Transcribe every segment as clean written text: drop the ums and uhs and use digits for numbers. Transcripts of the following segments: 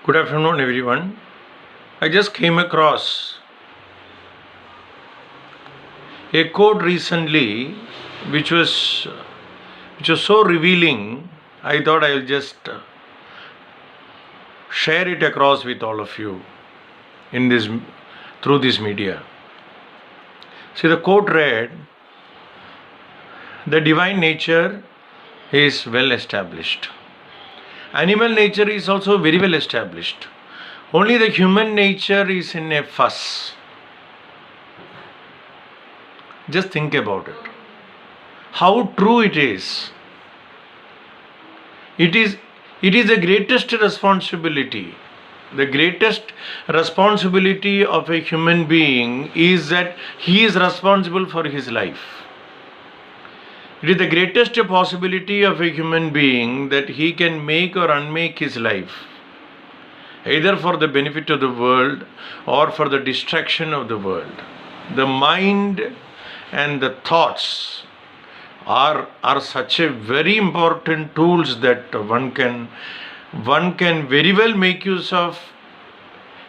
Good afternoon, everyone. I just came across a quote recently, which was which was so revealing. I thought I'll just share it across with all of you in this through this media. See, the quote read, "The divine nature is well established. Animal nature is also very well established. Only the human nature is in a fuss." Just think about it. How true it is. It is the greatest responsibility. The greatest responsibility of a human being is that he is responsible for his life. It is the greatest possibility of a human being that he can make or unmake his life, either for the benefit of the world or for the distraction of the world. The mind and the thoughts are such a very important tools that one can very well make use of,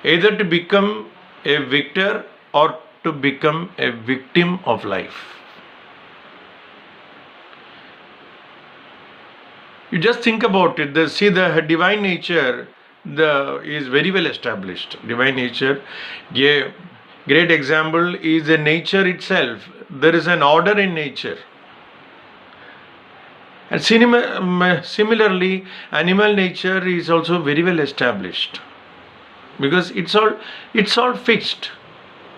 either to become a victor or to become a victim of life. You just think about it. The divine nature is very well established. Divine nature, a great example is the nature itself. There is an order in nature. And similarly, animal nature is also very well established, because it's all fixed.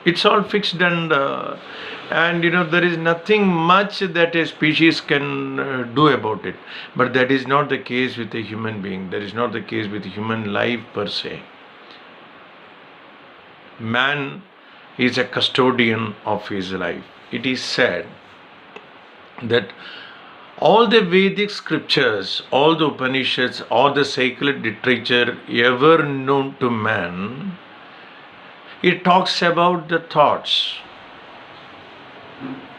It's all fixed, and there is nothing much that a species can do about it. But that is not the case with a human being. That is not the case with human life per se. Man is a custodian of his life. It is said that all the Vedic scriptures, all the Upanishads, all the sacred literature ever known to man, it talks about the thoughts.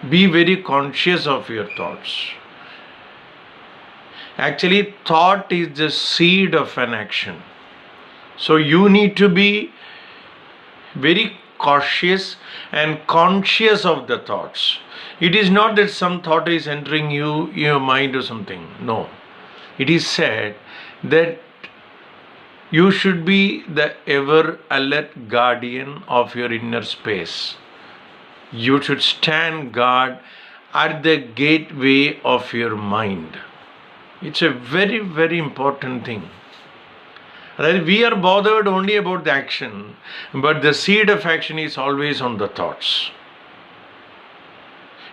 Be very conscious of your thoughts. Actually, thought is the seed of an action. So you need to be very cautious and conscious of the thoughts. It is not that some thought is entering your mind or something. No. It is said that you should be the ever alert guardian of your inner space. You should stand guard at the gateway of your mind. It's a very, very important thing. We are bothered only about the action, but the seed of action is always on the thoughts.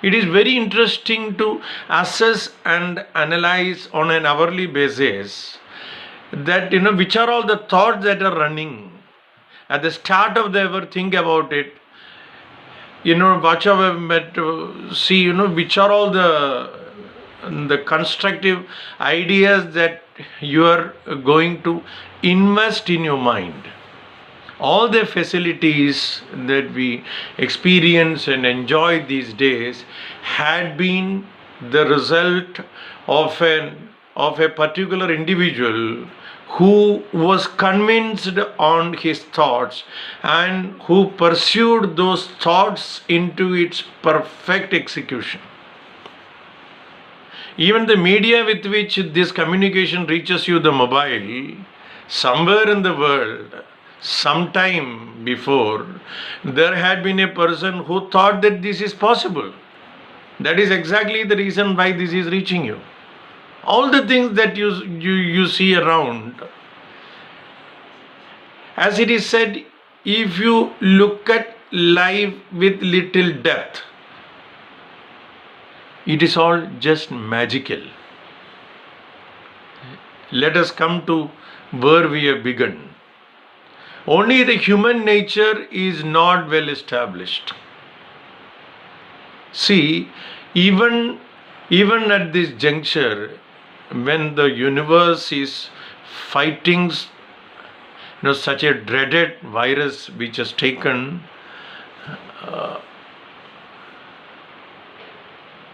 It is very interesting to assess and analyze on an hourly basis that which are all the thoughts that are running. At the start of the hour, think about it. Watch our see which are all the constructive ideas that you are going to invest in your mind. All the facilities that we experience and enjoy these days had been the result of a particular individual who was convinced on his thoughts and who pursued those thoughts into its perfect execution. Even the media with which this communication reaches you, the mobile, somewhere in the world, sometime before, there had been a person who thought that this is possible. That is exactly the reason why this is reaching you. All the things that you see around, as it is said, if you look at life with little depth, it is all just magical. Let us come to where we have begun. Only the human nature is not well established. See, even at this juncture, when the universe is fighting such a dreaded virus which has taken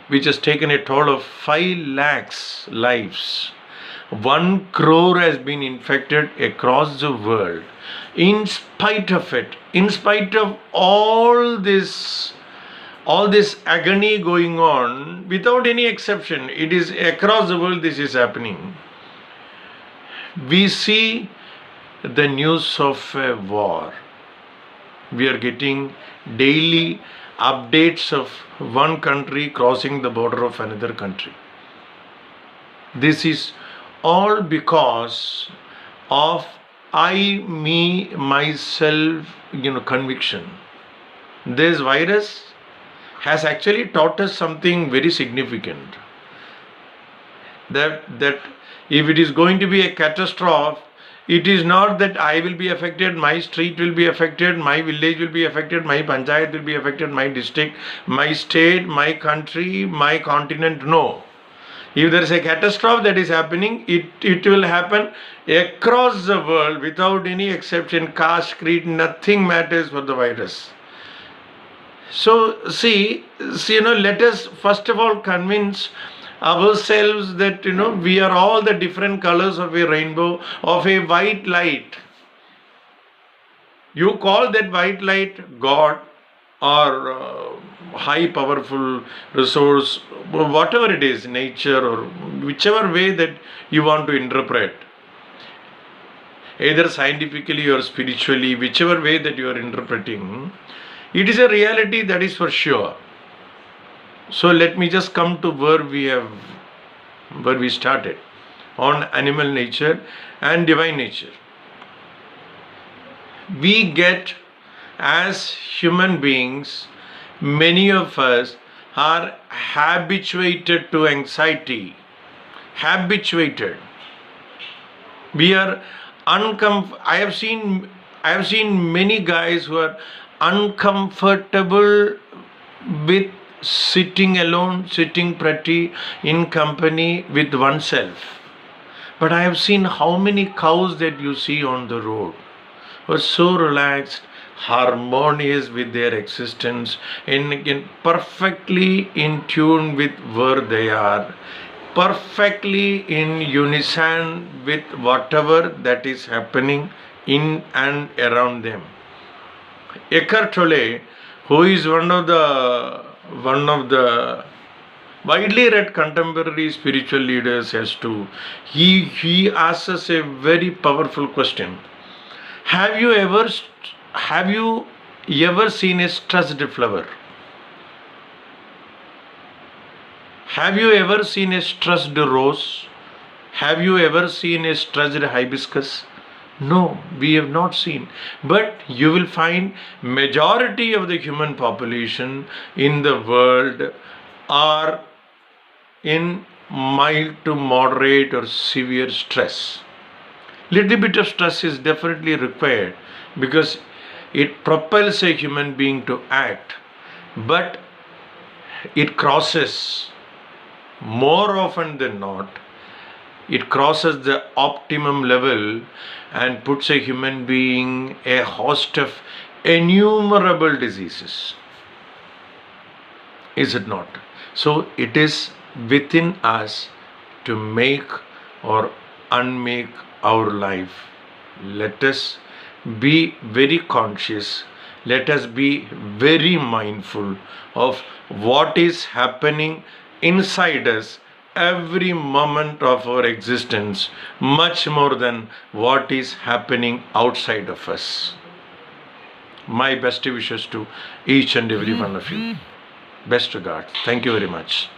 a toll of 5 lakhs lives, 1 crore has been infected across the world. In spite of it, in spite of all this agony going on, without any exception, it is across the world this is happening. We see the news of a war. We are getting daily updates of one country crossing the border of another country. This is all because of I, me, myself, conviction. This virus has actually taught us something very significant. That if it is going to be a catastrophe, it is not that I will be affected, my street will be affected, my village will be affected, my panchayat will be affected, my district, my state, my country, my continent. No. If there is a catastrophe that is happening, it will happen across the world without any exception, caste, creed, nothing matters for the virus. So see, let us first of all convince ourselves that we are all the different colors of a rainbow, of a white light. You call that white light God or high powerful resource, whatever it is, nature, or whichever way that you want to interpret, either scientifically or spiritually, whichever way that you are interpreting, it is a reality, that is for sure. So let me just come to where we started, on animal nature and divine nature. We get, as human beings, many of us are habituated to anxiety. Habituated. We are I have seen many guys who are uncomfortable with sitting alone, sitting pretty in company with oneself. But I have seen how many cows that you see on the road were so relaxed, harmonious with their existence, in perfectly in tune with where they are, perfectly in unison with whatever that is happening in and around them. Eckhart Tolle, who is one of the widely read contemporary spiritual leaders, he asks us a very powerful question. Have you ever seen a stressed flower? Have you ever seen a stressed rose? Have you ever seen a stressed hibiscus? No, we have not seen. But you will find majority of the human population in the world are in mild to moderate or severe stress. Little bit of stress is definitely required because it propels a human being to act, but it crosses, more often than not, it crosses the optimum level and puts a human being a host of innumerable diseases. Is it not? So it is within us to make or unmake our life. Let us be very conscious. Let us be very mindful of what is happening inside us every moment of our existence, much more than what is happening outside of us. My best wishes to each and every one of you. Best regards. Thank you very much.